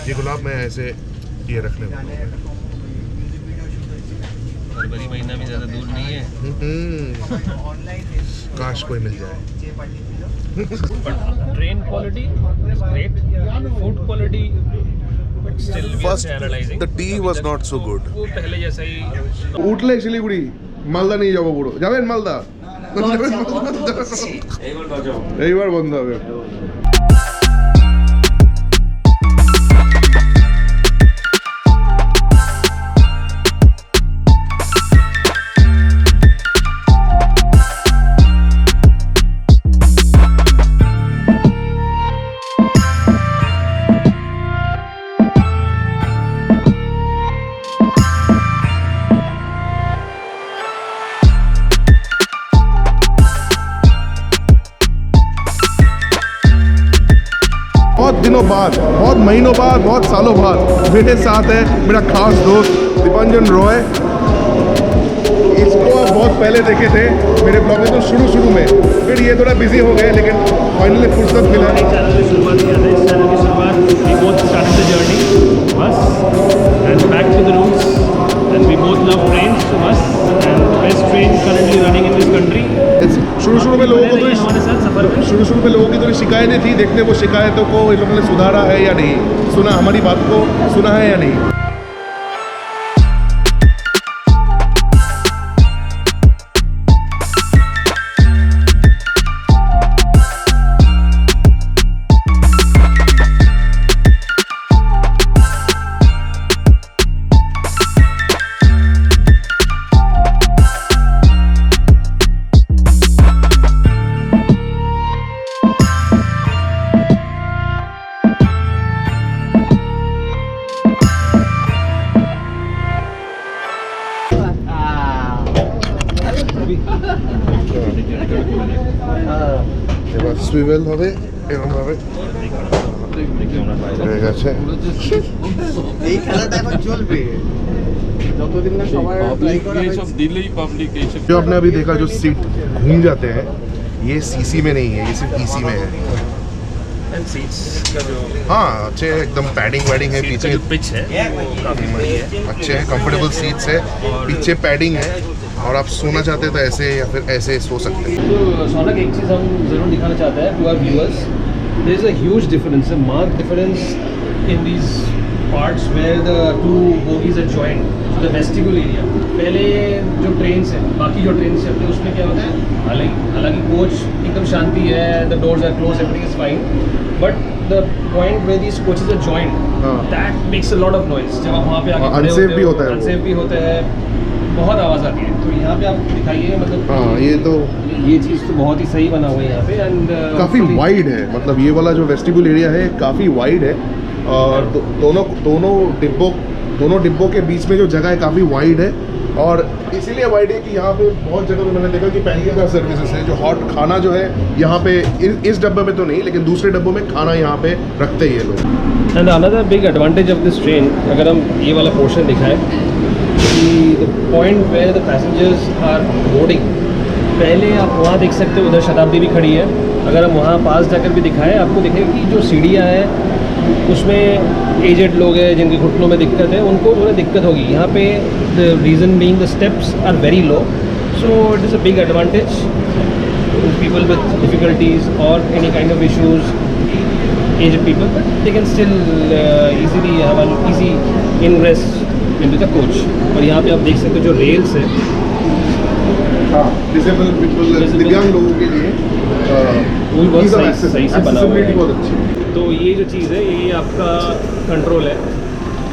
ये गुलाब मैं ऐसे ये रखने वाला हूँ। फरवरी महीना भी ज़्यादा दूर नहीं है। काश कोई मिल जाए। Train quality is great, food quality still we are First, analyzing. the tea was not so good. वो पहले जैसा ही উঠলে শিলিগুড়ি মালদা নিয়ে যাবো পুরো যাবেন মালদা এইবার বন্ধ হবে बहुत दिनों बाद, बहुत महीनों बाद, बहुत सालों बाद मेरे साथ है मेरा खास दोस्त दीपांजन रॉय। इसको आप बहुत पहले देखे थे मेरे ब्लॉग में, तो शुरू में, फिर ये थोड़ा बिजी हो गए, लेकिन फाइनली फुर्सत मिला। चैनल की शुरुआत किया था, इस चैनल की शुरुआत we both started the journey bus and back to the roots and we both love trains to bus and the best train currently running in this country। शुरू में लोगों को तो हमारे साथ सफर में शुरू में लोगों की थोड़ी शिकायतें थी, देखते वो शिकायतों को इन लोगों ने सुधारा है या नहीं, सुना हमारी बात को सुना है या नहीं। এবার সুইভেল হবে এরকম ভাবে হয়ে গেছে। এই খেলাটা এখন চলবে যতদিন না সবার जो आपने अभी देखा जो सीट घूम जाते हैं ये सीसी में नहीं है, ये सिर्फ ईसी में है। and seats का जो हाँ अच्छे एकदम पैडिंग वैडिंग है, पीछे पीछे जो पिच है वो काफ़ी बड़ी है। अच्छे हैं, कंफर्टेबल सीट्स है, पीछे पैडिंग है, और आप सोना चाहते हैं तो ऐसे या फिर ऐसे सो सकते हैं। तो सोनक एक चीज़ हम ज़रूर दिखाना चाहते हैं to our viewers, there is a huge difference, a mark difference in these parts where the two bogies are joint to the vestibule area. पहले जो ट्रेन्स हैं, बाकी जो ट्रेन्स चलते हैं उसमें क्या होता है, हालांकि कोच एकदम शांति है, the doors are close, everything is fine, but the point where these coaches are joint that makes a lot of noise. जब आप वहाँ पे आके खड़े अनसेफ होते भी हो, होता है वो। अनसेफ भी होता है, बहुत आवाज़ आती है। तो यहाँ पे आप दिखाइए, मतलब हाँ ये तो ये चीज़ तो बहुत ही सही बना हुआ है यहाँ पे एंड काफ़ी वाइड है, मतलब ये वाला जो वेस्टिबुल एरिया है काफ़ी वाइड है, और दोनों डिब्बों के बीच में जो जगह है काफ़ी वाइड है, और इसीलिए वाइड है कि यहाँ पे बहुत जगह पे मैंने देखा कि पहले का सर्विसेज है, जो हॉट खाना जो है यहाँ पे इस डब्बे में तो नहीं, लेकिन दूसरे डब्बों में खाना यहाँ पे रखते ही है लोग। And another big advantage of this train, अगर हम ये वाला पोर्शन दिखाएं कि the point where the passengers are boarding, पहले आप वहाँ देख सकते हो, उधर शताब्दी भी खड़ी है, अगर हम वहाँ पास जाकर भी दिखाएं आपको दिखेगा कि जो सीढ़ियाँ हैं उसमें एजेड लोग हैं जिनके घुटनों में दिक्कत है, उनको थोड़ा दिक्कत होगी। यहाँ पे the reason being the steps are very low, so it is a big advantage people with difficulties और any kind of issues, aged people, but they can still easily have an easy ingress into the coach। और यहाँ पे आप देख सकते हो जो rails है, हाँ डिसेबल पीपल, दिव्यांग लोगों के लिए वो भी बहुत सही से बना हुआ है। बहुत अच्छी। तो ये जो चीज़ है ये आपका कंट्रोल है,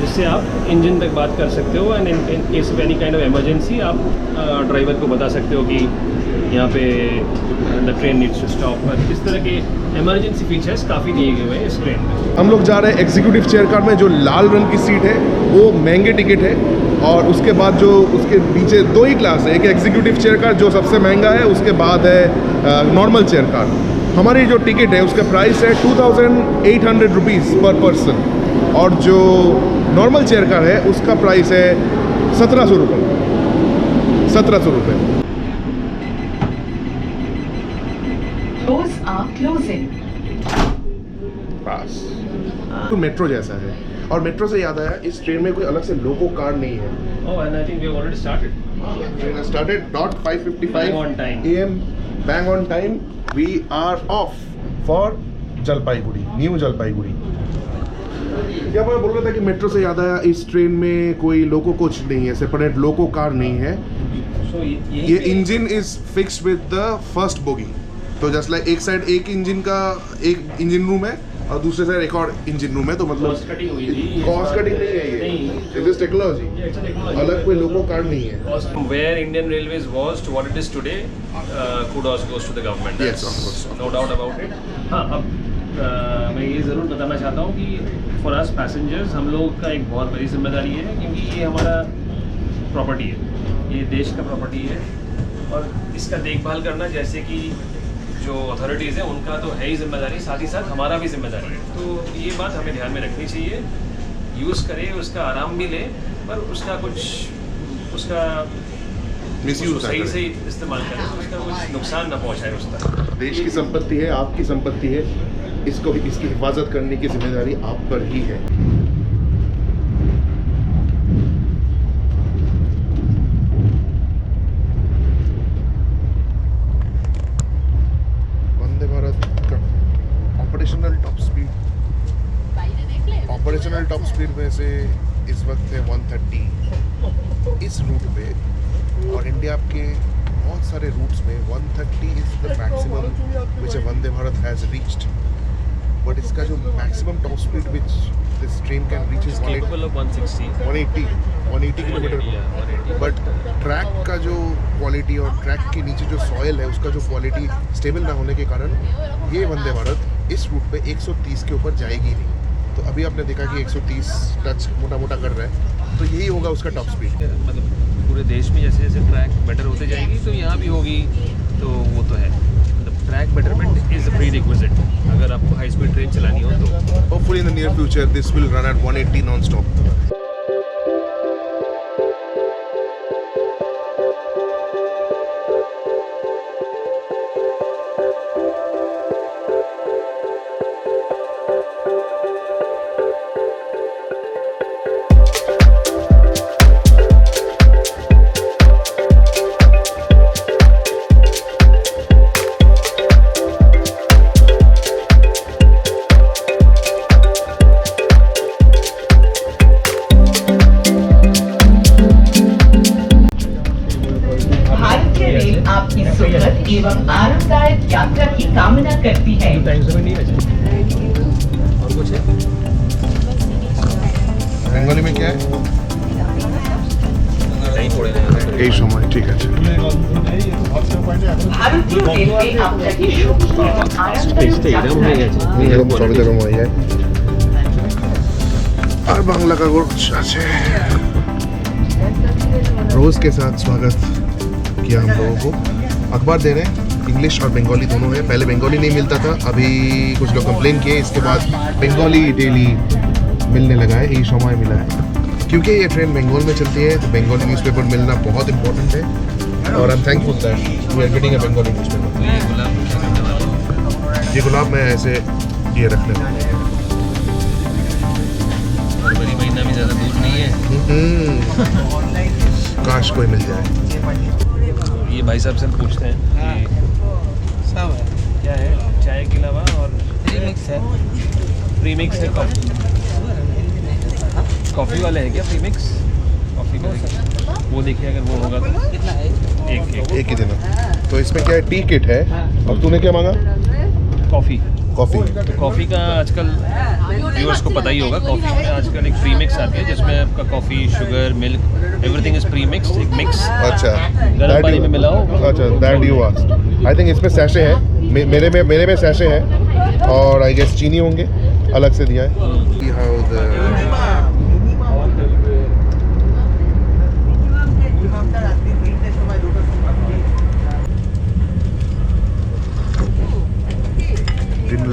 जिससे आप इंजन तक बात कर सकते हो and in case of any kind of emergency आप ड्राइवर को बता सकते हो कि यहाँ पे the train needs to stop. इस तरह के इमरजेंसी फीचर्स काफ़ी दिए गए हैं इस ट्रेन में। हम लोग जा रहे हैं एग्जीक्यूटिव चेयर कार में, जो लाल रंग की सीट है वो महंगे टिकट है, और उसके बाद जो उसके नीचे दो ही क्लास है, एक एग्जीक्यूटिव चेयर कार जो सबसे महंगा है, उसके बाद है नॉर्मल चेयर कार। हमारी जो टिकट है उसका प्राइस है 2800 रुपीज़ पर पर्सन, और जो नॉर्मल चेयर कार है उसका प्राइस है 1700 रुपये। 1700 रुपये। Doors are closing. बस तो मेट्रो जैसा है। और मेट्रो से याद आया, इस ट्रेन में कोई अलग से लोको कार नहीं है। Oh, and I think we have already started. Train has started. Dot 5:55 Bang on time. AM. Bang on time. We are off for Jalpaiguri, new Jalpaiguri. क्या मैं बोल रहा था कि मेट्रो से याद आया, इस ट्रेन में कोई लोको कोच नहीं है, सेपरेट लोको कार नहीं है। So ये engine is fixed with the first bogie. तो जस्ट लाइक एक साइड एक इंजन का एक इंजन रूम है और दूसरे साइड एक और इंजन रूम है। तो मतलब कॉस्ट कटिंग हुई थी। कॉस्ट कटिंग नहीं है ये, इट इज टेक्नोलॉजी। अलग कोई लोको कार नहीं है। Where Indian Railways was to what it is today, kudos goes to the government. Yes, of course. No doubt about it. हाँ, अब मैं ये ज़रूर बताना चाहता हूँ कि फॉर अस पैसेंजर्स हम लोग का एक बहुत बड़ी जिम्मेदारी है, क्योंकि ये हमारा प्रॉपर्टी है, ये देश का प्रॉपर्टी है, और इसका देखभाल करना जैसे कि जो अथॉरिटीज़ हैं उनका तो है ही जिम्मेदारी, साथ ही साथ हमारा भी जिम्मेदारी है। तो ये बात हमें ध्यान में रखनी चाहिए। यूज़ करें, उसका आराम भी लें, पर उसका कुछ उसका मिसयूज सही से इस्तेमाल करें, उसका कुछ नुकसान ना पहुँचाए उसका। देश की संपत्ति है, आपकी संपत्ति है, इसको इसकी हिफाजत करने की जिम्मेदारी आप पर ही है। वंदे भारत का ऑपरेशनल टॉप स्पीड में से इस वक्त है 130 इस रूट पे, और इंडिया के बहुत सारे रूट्स में 130 is the maximum which Vande Bharat has reached. But इसका जो maximum top speed which this train can reach is 180 kilometre. But track का जो क्वालिटी और ट्रैक के नीचे जो सॉयल है उसका जो क्वालिटी स्टेबल ना होने के कारण ये वंदे भारत इस रूट पे 130 के ऊपर जाएगी नहीं। तो अभी आपने देखा कि 130 टच मोटा मोटा कर रहा है, तो यही होगा उसका टॉप स्पीड। मतलब पूरे देश में जैसे जैसे ट्रैक बेटर होते जाएगी, तो यहाँ भी होगी, तो वो तो है। मतलब track betterment is a pre requisite अगर आपको हाई स्पीड ट्रेन चलानी हो तो। Hopefully in the near future this will run at 180 non stop. आपकी सुखद एवं आरामदायक यात्रा की कामना करती है। टाइम से नहीं है और कुछ है बेंगली में क्या है? नहीं थोड़ी देर এই সময় ঠিক আছে। ভারতীয় রেলওয়ে আপনাকে সুখী এবং আরামদায়ক এরকম সবে যেরকম হয়ে যায়। আর বাংলা কাগজ আছে। रोज के साथ स्वागत किया हम लोगों को। अखबार दे रहे हैं, इंग्लिश और बंगाली दोनों है। पहले बंगाली नहीं मिलता था, अभी कुछ लोग कंप्लेन किए, इसके बाद बंगाली डेली मिलने लगा है। यही समय मिला है क्योंकि ये ट्रेन बंगाल में चलती है, तो बंगाली न्यूज़पेपर मिलना बहुत इंपॉर्टेंट है, और I am thankful that we are getting a Bengali newspaper. ये गुलाब मैं ऐसे ये रख लेता हूँ। फरवरी महीना भी ज़्यादा दूर नहीं है। काश कोई मिल जाए। ये भाई साहब से हम पूछते हैं कि सब है, क्या है चाय के अलावा, और प्रीमिक्स है। प्रीमिक्स है कॉफ़ी वाले हैं क्या? प्रीमिक्स कॉफ़ी का वो देखिए, अगर वो होगा तो कितना है? एक ही देना। तो इसमें क्या है, टी किट है, और तूने क्या मांगा? कॉफ़ी। कॉफ़ी। तो कॉफ़ी का आजकल व्यूअर्स को पता ही होगा, कॉफ़ी में आजकल एक प्री मिक्स आती है जिसमें आपका coffee, sugar, milk, everything is pre mix, एक मिक्स अच्छा, गर्म पानी में मिलाओ। अच्छा, that you asked. I think इसमें सैशे है, मेरे में सैशे है, और आई गेस चीनी होंगे, अलग से दिया है। How the didn't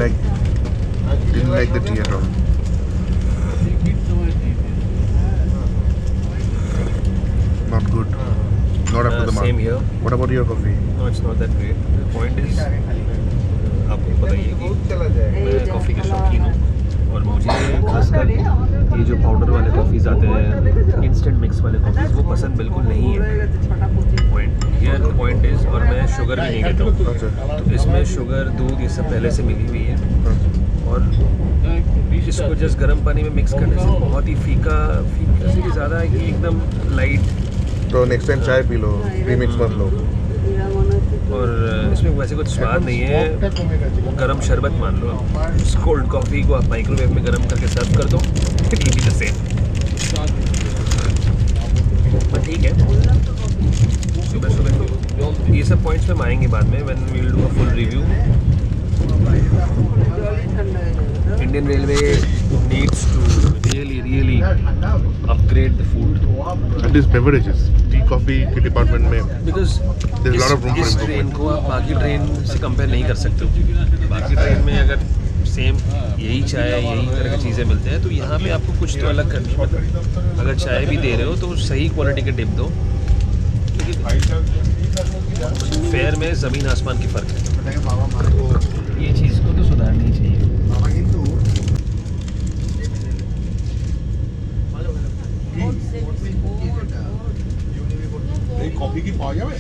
like the tea at all. Not good. Not up to the mark. Same here. What about your coffee? No, it's not that great. The point is, आपको पता ही है कि मैं कॉफ़ी का शौकीन हूँ, और मुझे खासकर ये जो पाउडर वाले कॉफ़ीज़ आते हैं, इंस्टेंट मिक्स वाले कॉफ़ीज़, वो पसंद बिल्कुल नहीं है। पॉइंट इज़, और मैं शुगर भी नहीं लेता हूँ, तो इसमें शुगर, दूध, ये सब पहले से मिली हुई है, और इसको जस्ट गर्म पानी में मिक्स करने से बहुत ही फीका से भी ज़्यादा है कि एकदम लाइट। तो नेक्स्ट टाइम चाय पी लो, प्रीमिक्स मत लो। और इसमें वैसे कुछ स्वाद नहीं है, गरम शरबत मान लो आप। कोल्ड कॉफ़ी को आप माइक्रोवेव में गरम करके सर्व कर दो, it will be the same. पर ठीक है, सुबह ये सब पॉइंट्स पे हम आएंगे बाद में, when we will do a full review. Indian railway needs to really upgrade the food, at least beverages, tea coffee के डिपार्टमेंट में, because There's a lot of room for इस improvement. ट्रेन को आप बाकी ट्रेन से compare नहीं कर सकते हो। बाकी ट्रेन में अगर सेम यही चाय, यही तरह की चीज़ें मिलते हैं, तो यहाँ पे आपको कुछ तो अलग करनी है। मतलब अगर चाय भी दे रहे हो तो सही क्वालिटी के डिप दो, क्योंकि फेयर में ज़मीन आसमान की फ़र्क है। ये चीज़ को तो सुधारनी चाहिए। कॉफी की पाओ जावे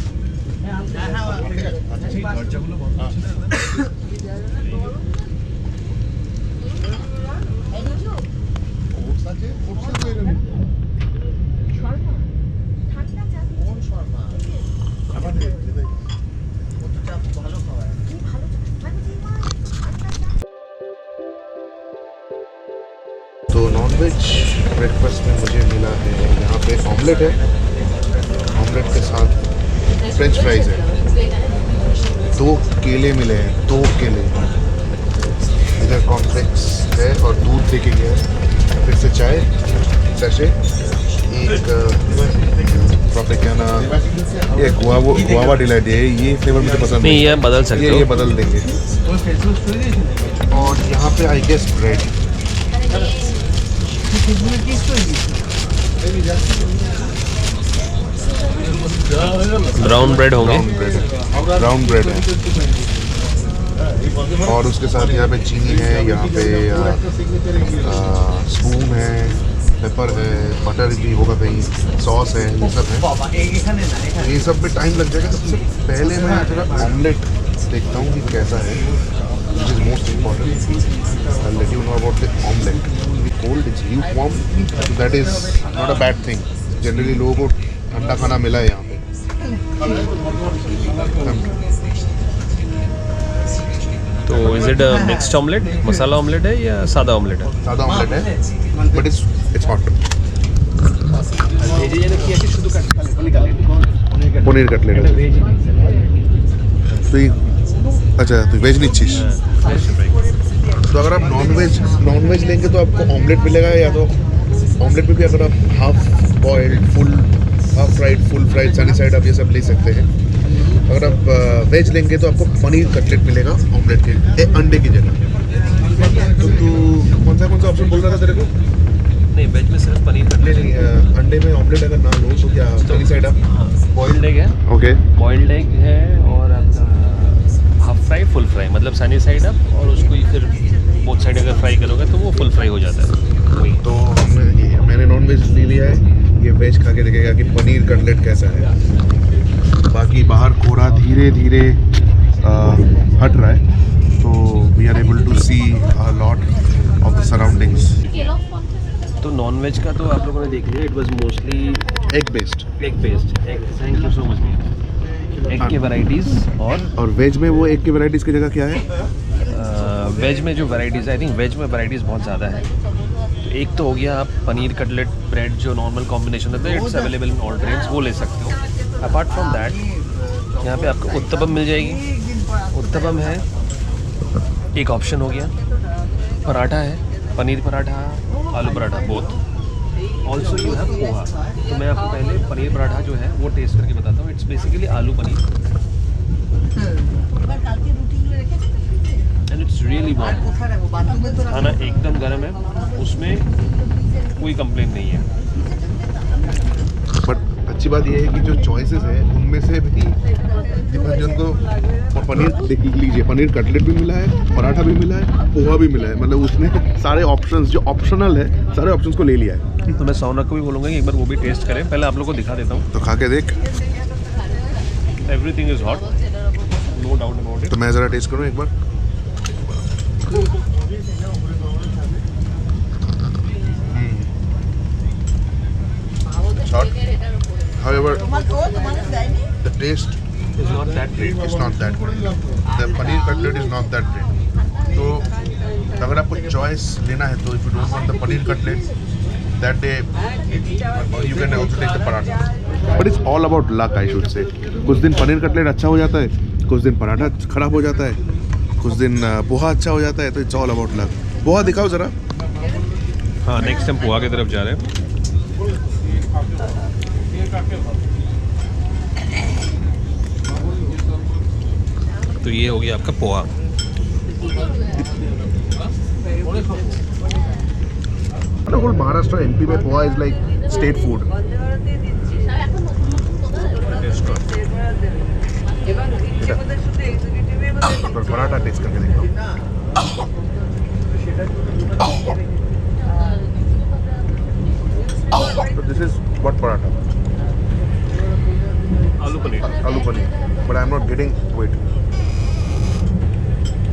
तो नॉनवेज ब्रेकफास्ट में मुझे मिला है यहाँ पे ऑमलेट है, ऑमलेट के साथ फ्रेंच फ्राइज है, 2 केले मिले हैं, 2 केले, इधर कॉर्नफ्लेक्स है और दूध लेके गया है, फिर से चाय सैशे, एक ट्रॉपिकाना, ये गुआवा डिलाइट है, ये फ्लेवर मुझे पसंद नहीं, ये बदल सकते हो, ये बदल देंगे। और यहाँ पे I guess bread, brown bread होंगे, ब्राउन ब्रेड है, और उसके साथ यहाँ पे चीनी है, यहाँ पे स्पून है, पेपर है, बटर भी होगा कहीं, सॉस है, ये सब है। ये सब में टाइम लग जाएगा। सबसे पहले मैं थोड़ा ऑमलेट देखता हूँ कि कैसा है, which is most important. I'll let you know about the omelette. The cold, it's lukewarm, so that is not a bad thing. Generally लोगों को ठंडा खाना मिला है यहाँ पे। तो is it mixed omelette, masala omelette है या सादा ऑमलेट है? सादा ऑमलेट है, but it's hot. Paneer cutlet है। तो ये अच्छा, तो वेज नहीं चीज। तो अगर आप नॉन वेज लेंगे तो आपको ऑमलेट मिलेगा, या तो ऑमलेट में भी अगर आप half boiled, full half fried, full fried, sunny side आप ये सब ले सकते हैं। अगर आप वेज लेंगे तो आपको पनीर कटलेट मिलेगा ऑमलेट के अंडे की जगह। तो तू कौन सा ऑप्शन बोल रहा था तेरे को? नहीं, वेज में सिर्फ पनीर कटलेट नहीं, अंडे में ऑमलेट अगर ना लो तो क्या सनी साइड आप? बॉइल्ड एग है, ओके, बॉइल्ड एग है, और आपका हाफ फ्राई, फुल फ्राई, मतलब सनी साइड अप, और उसको ही फिर बोथ साइड अगर फ्राई करोगे तो वो फुल फ्राई हो जाता है। वही तो मैंने नॉन वेज ले लिया है, ये वेज खा के देखेगा कि पनीर कटलेट कैसा है। बाकी बाहर कोहरा धीरे धीरे हट रहा है, तो we are able to see a lot of the surroundings. तो नॉन वेज का तो आप लोगों ने देख लिया, it was mostly egg based, thank you so much. Egg के वैराइटीज़, और वेज में वो एग की वैराइटीज़ की जगह क्या है? वेज में जो वैराइटीज़, आई थिंक वेज में वैराइटीज़ बहुत ज़्यादा है। तो एक तो हो गया आप पनीर कटलेट ब्रेड, जो नॉर्मल कॉम्बिनेशन होता है, it's available in all trains, वो ले सकते हो। अपार्ट फ्रॉम दैट यहाँ पे आपको उत्तपम मिल जाएगी, उत्तपम है एक ऑप्शन हो गया। पराठा है, पनीर पराठा, आलू paratha, both. Also you have poha. तो मैं आपको पहले पनीर पराठा जो है वो टेस्ट करके बताता हूँ। इट्स बेसिकली आलू paneer, and it's really warm. खाना एकदम गर्म है, उसमें कोई कंप्लेन नहीं है। बट अच्छी अच्छी बात ये है कि जो चॉइसेस है उनमें से भी दीपांजन को पनीर देख लीजिए, पनीर कटलेट भी मिला है, पराठा भी मिला है, पोहा भी मिला है। मतलब उसने सारे ऑप्शंस जो ऑप्शनल है सारे ऑप्शंस को ले लिया है। तो मैं सौनक को भी बोलूँगा कि एक बार वो भी टेस्ट करें। पहले आप लोग को दिखा देता हूँ। तो खा के देख, everything is hot, no doubt about it. तो मैं ज़रा टेस्ट करूँ एक बार। Hot. However, the taste is not that great. is not that good. The paneer cutlet is not that great. तो अगर आपको चॉइस लेना है तो if you don't want the paneer cutlet that day, you can also take the paratha. But it's all about luck, I should say. कुछ दिन paneer cutlet अच्छा हो जाता है, कुछ दिन पराठा खराब हो जाता है, कुछ दिन पोहा अच्छा हो जाता है। तो it's all about luck. Poha दिखाओ ज़रा। हाँ, नेक्स्ट हम पोहा की तरफ जा रहे हैं। तो ये हो गया आपका पोहा। होल महाराष्ट्र एमपी में poha is like state food. पर पराठा टेस्ट करके देखो। So this is what paratha? आलू paneer. Aloo paneer. But I'm not getting to it.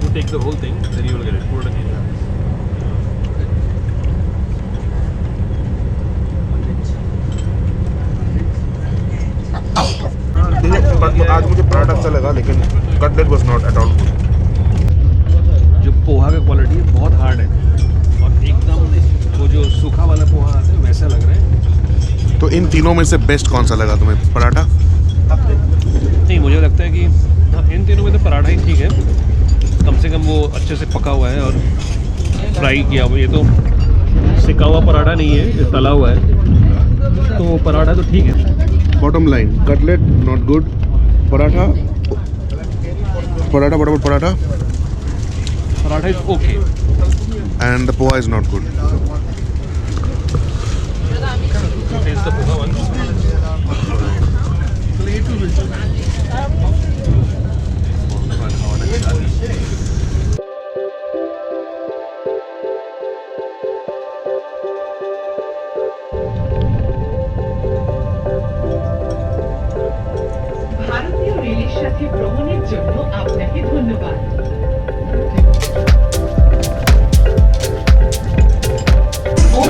You take the whole thing, then you will get it. Put it in. आज मुझे पराठा अच्छा लगा, लेकिन cutlet was not at all good. जो पोहा का quality है बहुत हार्ड है और एकदम वो जो सूखा वाला पोहा आता है वैसा लग रहा है। तो इन तीनों में से बेस्ट कौन सा लगा तुम्हें? पराठा? नहीं, मुझे लगता है कि हाँ, इन तीनों में तो पराठा ही ठीक है। कम से कम वो अच्छे से पका हुआ है और फ्राई किया हुआ। ये तो सिका हुआ पराठा नहीं है, ये तला हुआ है। तो पराठा तो ठीक है। Bottom line, cutlet not good, paratha बराबर paratha paratha is okay and the poha is not good. Taste the poha one. ভারতীয় রেলের সাথে ভ্রমণের জন্য আপনাকে ধন্যবাদ।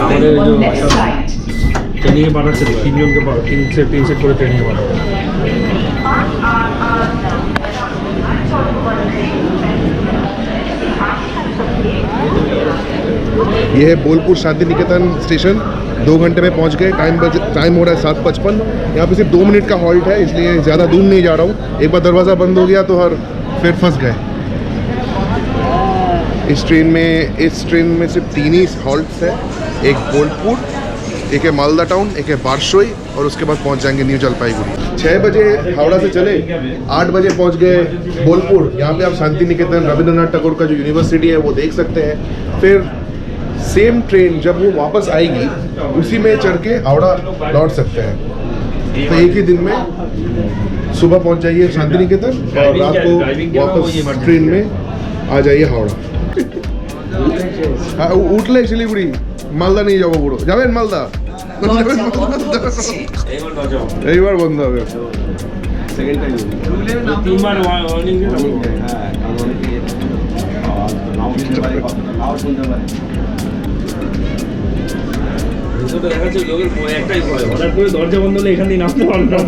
আমাদের Open যে on next flight. ট্রেনিংয়ে পাঠাচ্ছে তো তিনজনকে তিন সেট করে ট্রেনিংয়ে পাঠাবো। ये है बोलपुर शांति निकेतन स्टेशन। 2 घंटे में पहुंच गए। टाइम हो रहा है 7:55। यहाँ पे सिर्फ 2 मिनट का हॉल्ट है, इसलिए ज़्यादा दूर नहीं जा रहा हूँ। एक बार दरवाज़ा बंद हो गया तो फिर फंस गए। इस ट्रेन में सिर्फ 3 ही हॉल्ट्स है। एक बोलपुर, एक है मालदा टाउन, एक है बारसोई और उसके बाद पहुंच जाएंगे न्यू जलपाईगुड़ी। 6 बजे हावड़ा से चले, 8 बजे पहुंच गए बोलपुर। यहाँ पे आप शांति निकेतन रविंद्रनाथ टैगोर का जो यूनिवर्सिटी है वो देख सकते हैं। फिर सेम ट्रेन जब वो वापस आएगी उसी में चढ़ के हावड़ा लौट सकते हैं। तो एक ही दिन में सुबह पहुंच जाइए शांति निकेतन और रात को वापस ट्रेन में आ जाइए हावड़ा। हाँ, उठले শিলিগুড়ি, মালদা নিয়ে যাবো পুরো। যাবেন মালদা? এইবার বন্ধ হবে। দেখা যাচ্ছে লোকের একটাই ভয়, হঠাৎ করে দরজা বন্ধ হলে এখান দিয়ে নামতে পারবে না।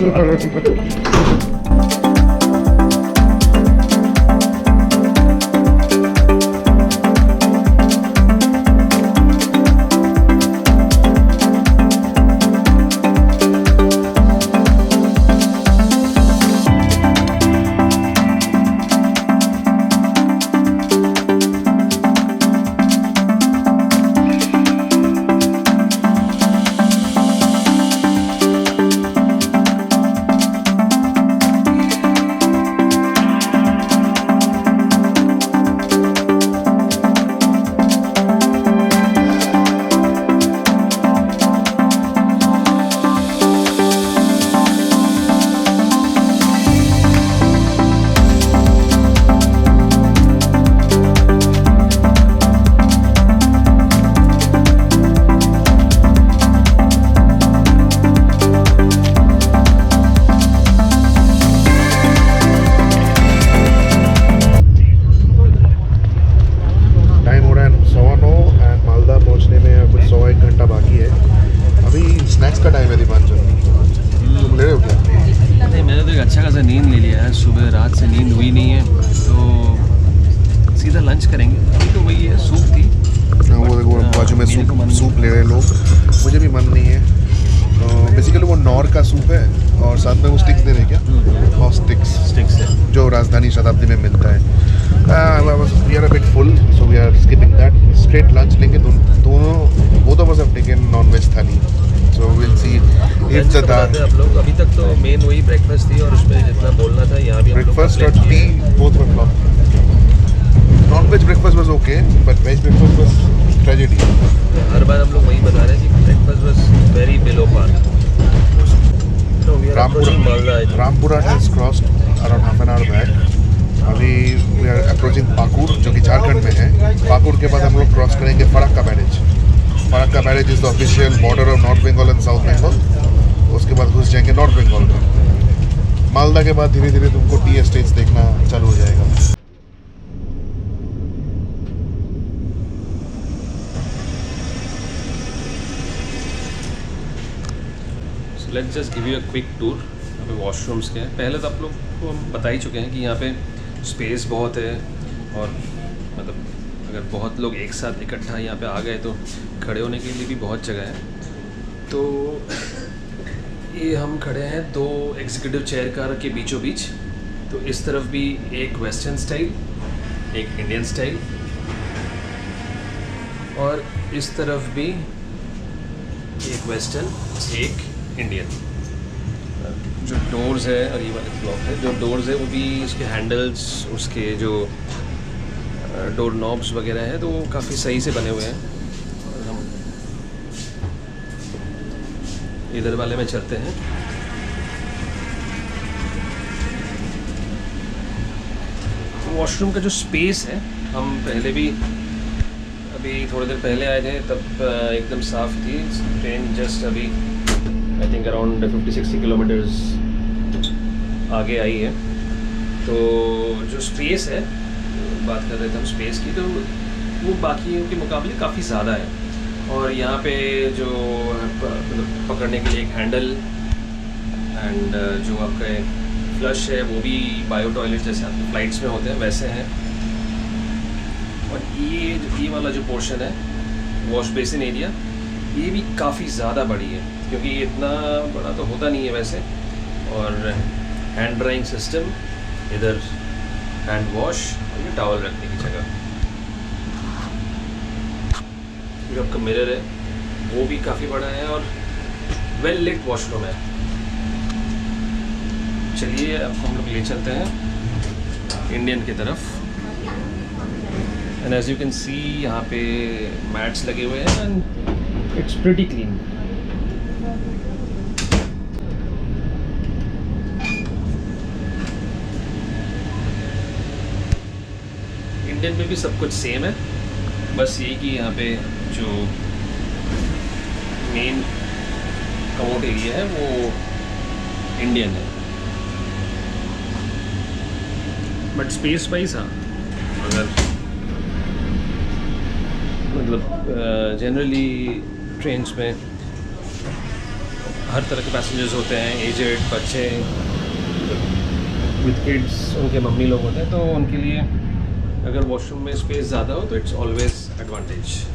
रात से नींद हुई नहीं है तो सीधा लंच करेंगे। अभी तो वही है, सूप थी। वो देखो बाजू में मेरे को मन सूप ले रहे हैं लोग, मुझे भी मन नहीं है। तो बेसिकली वो नॉर का सूप है और साथ में वो स्टिक्स दे रहे हैं क्या? और स्टिक्स है। जो राजधानी शताब्दी में मिलता है। We are a bit full so we are skipping that, straight lunch लेंगे। दोनों both of us have taken non-veg thali, so we will see if the आप लोग अभी तक तो मेन वही ब्रेकफास्ट थी और उसमें जितना बोलना था यहाँ भी ब्रेकफास्ट और tea both were flop. Non veg breakfast was okay but veg breakfast was tragedy. हर बार हम लोग वही बता रहे हैं कि breakfast was very below par. Rampura has crossed around half an hour back. अभी वी आर अप्रोचिंग पाकुड़ जो कि झारखंड में है। पाकुड़ के बाद हम लोग क्रॉस करेंगे Farakka barrage. Farakka barrage is the official border of north Bengal and south Bengal. उसके बाद घुस जाएंगे नॉर्थ बंगाल में। मालदा के बाद धीरे धीरे तुमको टी एस्टेट्स देखना चालू हो जाएगा। Let's just give you a quick tour. अभी वॉशरूम्स के हैं। पहले तो आप लोग को हम बता ही चुके हैं कि यहाँ पे स्पेस बहुत है और मतलब अगर बहुत लोग एक साथ इकट्ठा यहाँ पे आ गए तो खड़े होने के लिए भी बहुत जगह है। तो ये हम खड़े हैं दो एग्जीक्यूटिव चेयर कार के बीचों बीच। तो इस तरफ भी एक वेस्टर्न स्टाइल, एक इंडियन स्टाइल, और इस तरफ भी एक वेस्टर्न, एक इंडियन। जो डोर्स है और ये वाले ब्लॉक है, जो डोर्स है वो भी उसके हैंडल्स, उसके जो डोर नॉब्स वगैरह हैं तो वो काफ़ी सही से बने हुए हैं। और हम इधर वाले में चलते हैं। वॉशरूम का जो स्पेस है, हम पहले भी अभी थोड़ी देर पहले आए थे तब एकदम साफ़ थी। ट्रेन जस्ट अभी आई थिंक अराउंड 50-60 किलोमीटर्स आगे आई है। तो जो स्पेस है, बात कर रहे थे हम स्पेस की, तो वो बाकी के मुकाबले काफ़ी ज़्यादा है। और यहाँ पे जो मतलब पकड़ने के लिए एक हैंडल एंड जो आपका फ्लश है वो भी बायो टॉयलेट जैसे आपके फ्लाइट्स में होते हैं वैसे हैं। और ये वाला जो पोर्शन है वॉश बेसिन एरिया, ये भी काफ़ी ज़्यादा बड़ी है क्योंकि ये इतना बड़ा तो होता नहीं है वैसे। और हैंड ड्राइंग सिस्टम, इधर हैंड वॉश और ये टॉवल रखने की जगह। जो आपका मिरर है वो भी काफ़ी बड़ा है और वेल लिट वॉशरूम है। चलिए अब हम लोग ले चलते हैं इंडियन की तरफ। And as you can see यहाँ पे मैट्स लगे हुए हैं and it's pretty clean. Indian में भी सब कुछ सेम है, बस यही कि यहाँ पे जो मेन कमोड एरिया है वो इंडियन है। बट स्पेस वाइज हाँ, अगर मतलब जनरली ट्रेन्स में हर तरह के पैसेंजर्स होते हैं, एजेड, बच्चे विद किड्स, उनके मम्मी लोग होते हैं, तो उनके लिए अगर वॉशरूम में स्पेस ज़्यादा हो तो इट्स ऑलवेज एडवांटेज।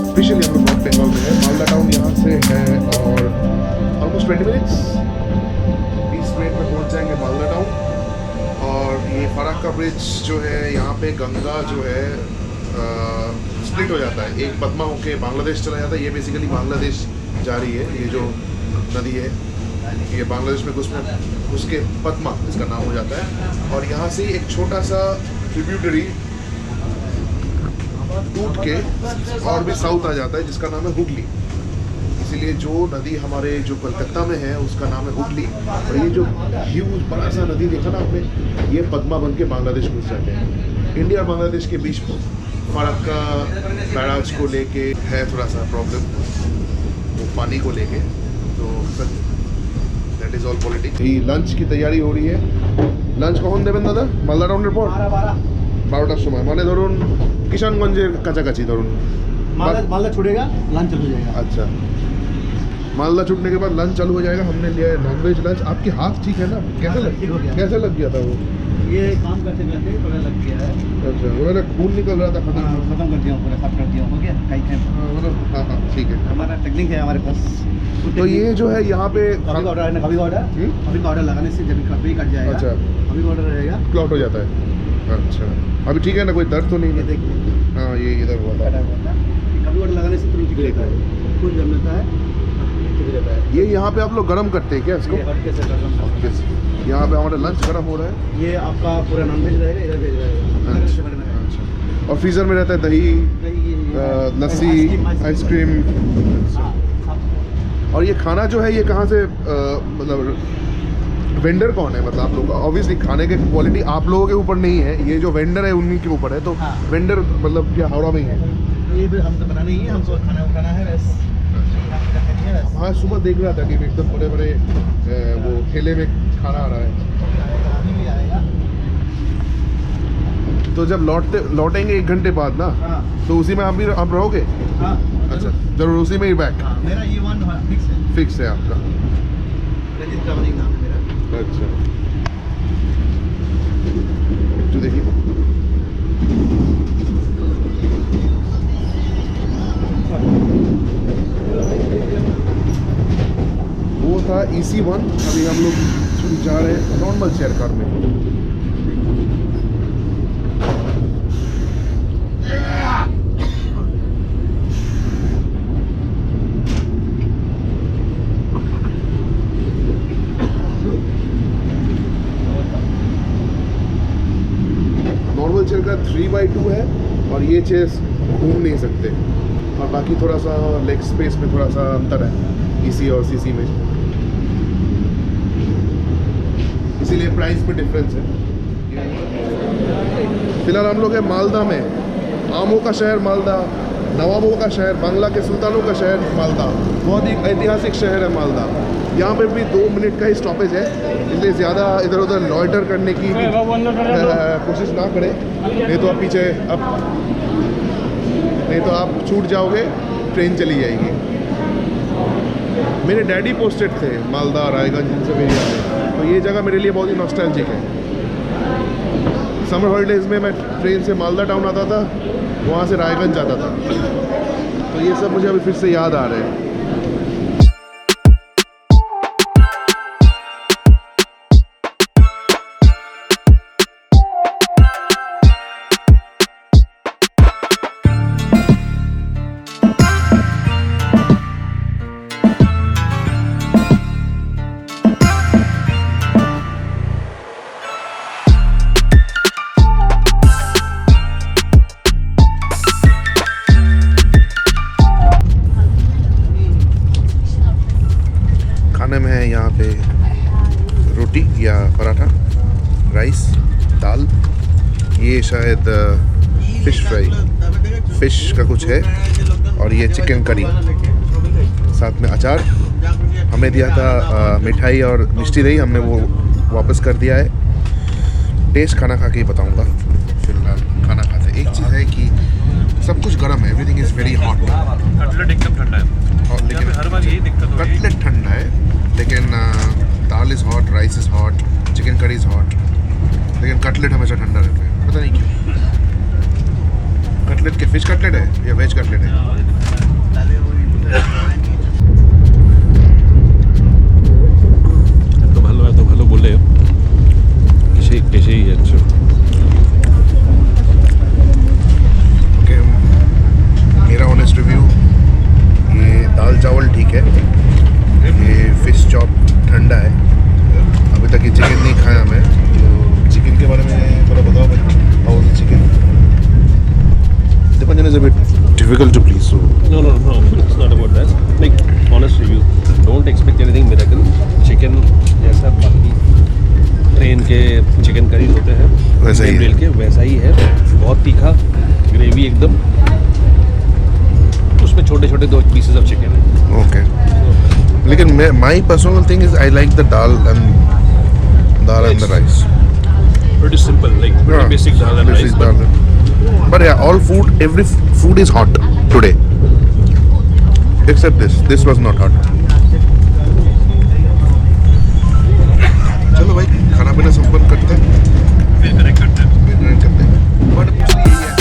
ऑफिशियली हम लोग नॉर्थ बंगाल में है। मालदा टाउन यहाँ से है और ऑलमोस्ट 20 मिनट्स 20 मिनट में पहुँच जाएंगे मालदा टाउन। और ये फरक्का ब्रिज जो है, यहाँ पे गंगा जो है स्प्लिट हो जाता है, एक पद्मा होके बांग्लादेश चला जाता है। ये बेसिकली बांग्लादेश जा रही है, ये जो नदी है ये बांग्लादेश में घुस के पद्मा इसका नाम हो जाता है। और यहाँ से एक छोटा सा ट्रिब्यूटरी टूट के और भी साउथ आ जाता है जिसका नाम है हुगली। इसीलिए जो नदी हमारे जो कलकत्ता में है उसका नाम है हुगली। और ये जो ह्यूज बड़ा सा नदी देखा ना आपने, ये पद्मा बन के बांग्लादेश घुस जाते हैं। इंडिया और बांग्लादेश के बीच फरक्का बैराज को लेके है थोड़ा सा प्रॉब्लम, वो पानी को लेके। तो दैट इज ऑल पॉलिटिक्स। ये लंच की तैयारी हो रही है। लंच कখন দেবেন দাদা? মালদা টাউনের পর 12টার সময়, মানে ধরুন কিষানগঞ্জের কাছাকাছি ধরুন। मालदा छूटेगा, लंच चालू हो जाएगा। अच्छा, मालदा छूटने के बाद लंच चालू हो जाएगा। हमने लिया है नॉनवेज लंच। आपकी हाथ ठीक है ना? ठीक हो गया। कैसे लग गया था वो? ये काम करते करते थोड़ा लग गया है। अच्छा, उन्होंने खून निकल रहा था, खत्म कर दिया हूँ, पूरा साफ कर दिया हूँ। हो गया कहीं कहीं। हाँ ठीक है। हमारा टेक्निक है हमारे पास। तो ये जो है यहाँ पे कभी का ऑर्डर है ना, कभी का ऑर्डर लगाने से जब कभी कट जाएगा। अच्छा, कभी का ऑर्डर रहेगा, क्लॉट हो जाता है। अच्छा, अभी ठीक है ना? कोई दर्द तो नहीं ये है? देखिए हाँ, ये इधर हुआ था। कभी ऑर्डर लगाने से तुरंत गिरता है, खून जम जाता है, ठीक रहता है। ये यहाँ पे आप लोग गर्म करते हैं क्या इसको? ये हट के से करना। यहाँ पे हमारा लंच गर्म हो रहा है। ये आपका पूरा नॉनवेज रहेगा, इधर वेज रहेगा। अच्छा, और फ्रीज़र में रहता है दही, लस्सी, आइसक्रीम। और ये खाना जो है ये कहाँ से मतलब वेंडर कौन है? मतलब आप लोग ऑब्वियसली खाने के क्वालिटी आप लोगों के ऊपर नहीं है, ये जो वेंडर है उन्हीं के ऊपर है। तो हाँ। वेंडर मतलब क्या हावड़ा में ही है? ये भी हम तो बनाना ही है, हमको खाना उठाना है बस। हाँ, सुबह देख रहा था कि एकदम बड़े बड़े वो ठेले में खाना आ रहा है। तो जब लौटेंगे 1 घंटे बाद ना, हाँ। तो उसी में आप रहोगे? हाँ, अच्छा, जरूर उसी में ही बैक हाँ, मेरा ये वन फिक्स है। फिक्स है आपका? रजित ट्रैवलिंग नाम है मेरा। अच्छा, तो देखिए वो था EC1। अभी हम लोग जा रहे हैं नॉर्मल चेयर कार में। नॉर्मल चेयर कार 3x2 है और ये चेयर्स घूम नहीं सकते। और बाकी थोड़ा सा लेग स्पेस में थोड़ा सा अंतर है EC और CC में, इसीलिए प्राइस में डिफरेंस है। फिलहाल हम लोग हैं मालदा में। आमों का शहर मालदा, नवाबों का शहर, बांग्ला के सुल्तानों का शहर मालदा। बहुत ही ऐतिहासिक शहर है मालदा। यहाँ पे भी 2 मिनट का ही स्टॉपेज है, इसलिए ज़्यादा इधर उधर लॉइटर करने की कोशिश ना करें, नहीं तो आप छूट जाओगे, ट्रेन चली जाएगी। मेरे डैडी पोस्टेड थे मालदा, रायगंज, इन सब एरिया में, तो ये जगह मेरे लिए बहुत ही नॉस्टैल्जिक है। समर हॉलीडेज़ में मैं ट्रेन से मालदा टाउन आता था, वहाँ से रायगंज जाता था, तो ये सब मुझे अभी फिर से याद आ रहे हैं। खाने में है यहाँ पे रोटी या पराठा, राइस, दाल, ये शायद फिश फ्राई, फिश का कुछ है, और ये चिकन करी, साथ में अचार। हमें दिया था मिठाई और मिष्टी दही, हमने वो वापस कर दिया है। टेस्ट खाना खा के ही बताऊँगा। फिलहाल खाना खाते। एक चीज़ है कि सब कुछ गर्म है, everything is very hot. Cutlet एकदम ठंडा है, और लेकिन हर बार यही दिक्कत हो रही है। कटलेट ठंडा है, लेकिन dal is hot, rice is hot, chicken curry is hot, लेकिन कटलेट हमेशा ठंडा रहता है, पता नहीं क्यों। कटलेट के फिश कटलेट है या वेज कटलेट है? এত ভালো বলে এসেই যাচ্ছ। ওকে, difficult to please. So No, it's not about that. Like, honest review. Don't expect anything miracle. Chicken जैसा बाकी ट्रेन के चिकन करीज होते हैं वैसा ही है। रेल के वैसा ही है, बहुत तीखा, ग्रेवी एकदम, उसमें छोटे छोटे 2 पीसेस ऑफ चिकन है। okay. लेकिन my personal thing is I like the dal and the rice. Pretty simple, like pretty Yeah, basic dal and basic rice, but dal. But yeah, every food is hot today. Except this was not hot. चलो भाई खाना पीना संपन्न करते हैं, फिर connect करते हैं। फिर drink करते हैं। But mostly यही है।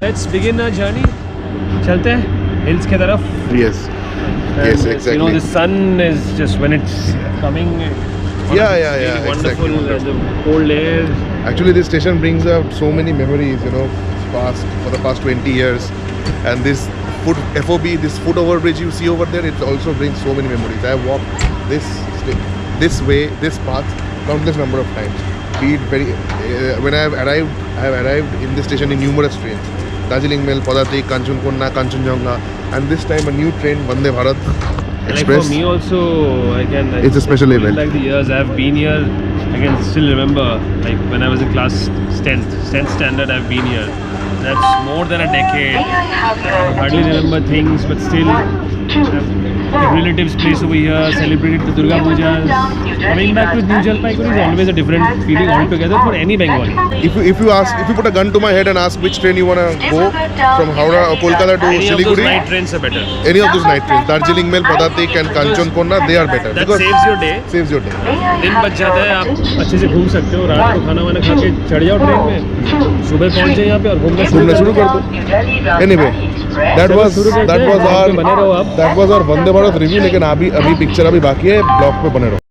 Let's begin our journey. चलते हैं hills की तरफ। Yes. Yes, exactly. You know, the sun is just when it's coming. Yeah, really wonderful. exactly. And the cold air. Actually, this station brings up so many memories, you know, for the past 20 years. And this FOB, this foot overbridge you see over there, it also brings so many memories. I have walked this way, this path, countless number of times. Be it when I have arrived in this station in numerous trains. Darjeeling Mail, Padatik, Kanchunkonda, Kanchenjunga, and this time a new train, Vande Bharat Like Express. for me also, It's a special event. Like the years I've been here, I can still remember. Like when I was in class 10th standard, I've been here. That's more than a decade. I hardly remember things, but still, the relatives' place over here, celebrated the Durga Pujas. Coming back to New Jalpaiguri is always a different feeling altogether for any Bengali. If you put a gun to my head and ask which train you wanna go from Howrah or Kolkata to Any of those Siliguri, night trains are better. any of those night trains, Darjeeling Mail, Padatik and Kanchenjunga, they are better. That Because saves your day. saves your day. दिन बच जाता है, आप अच्छे से घूम सकते हो, रात को खाना वाना खा के चढ़ जाओ ट्रेन में, सुबह पहुंच जाए यहाँ पे और घूमना शुरू कर दो। Anyway, that was बने रहो आप। our Vande Bharat review. लेकिन अभी पिक्चर अभी बाकी है, ब्लॉग पे बने रहो।